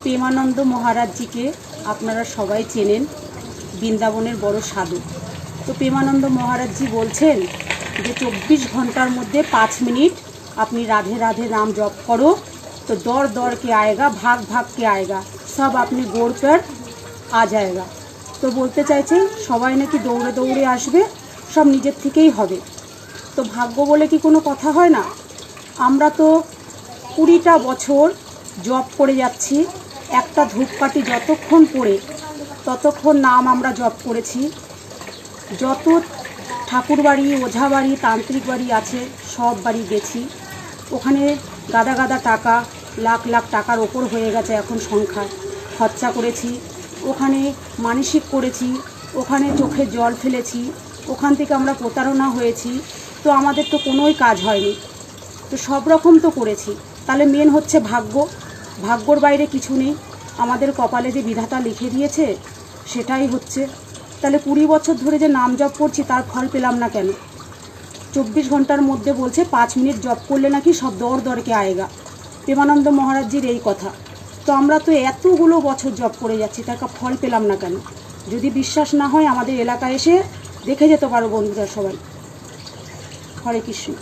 প্রেমানন্দ মহারাজজিকে আপনারা সবাই চেনেন, বৃন্দাবনের বড় সাধু। তো প্রেমানন্দ মহারাজজি বলছেন যে 24 ঘন্টার মধ্যে 5 মিনিট আপনি রাধে রাধে নাম জপ करो तो दौड़ दौड़ के आएगा, भाग भाग के आएगा, सब अपने गोड़ पर आ जाएगा। तो বলতে চাইছেন সবাই নাকি দৌড়ে দৌড়ে আসবে, সব নিজের থেকেই হবে। তো ভাগ্য বলে কি কোনো কথা হয় না? আমরা তো 20টা বছর জপ করে যাচ্ছি, একটা ধূপকাঠি যতক্ষণ পড়ে ততক্ষণ নাম আমরা জপ করেছি। যত ঠাকুর বাড়ি, ওঝা বাড়ি, তান্ত্রিক বাড়ি আছে সব বাড়ি গেছি, ওখানে গাদা গাদা টাকা, লাখ লাখ টাকার ওপর হয়ে গেছে এখন সংখ্যা, খরচা করেছি। ওখানে মানসিক করেছি, ওখানে চোখে জল ফেলেছি, ওখান থেকে আমরা প্রতারণা হয়েছি। তো আমাদের তো কোনোই কাজ হয়নি। তো সব রকম তো করেছি, তাহলে মেন হচ্ছে ভাগ্য। ভাগ্যর বাইরে কিছু নেই, আমাদের কপালে যে বিধাতা লিখে দিয়েছে সেটাই হচ্ছে। তাহলে 20 বছর ধরে যে নাম জপ করছি তার ফল পেলাম না কেন? 24 ঘন্টার মধ্যে বলছে 5 মিনিট জপ করলে নাকি সব দৌড় দৌড়কে আয়েগা। প্রেমানন্দ মহারাজজির এই কথা। তো আমরা তো এতগুলো বছর জপ করে যাচ্ছি, তার ফল পেলাম না কেন? যদি বিশ্বাস না হয় আমাদের এলাকায় এসে দেখে যেতে পারো বন্ধুরা সবাই। হরে কৃষ্ণ।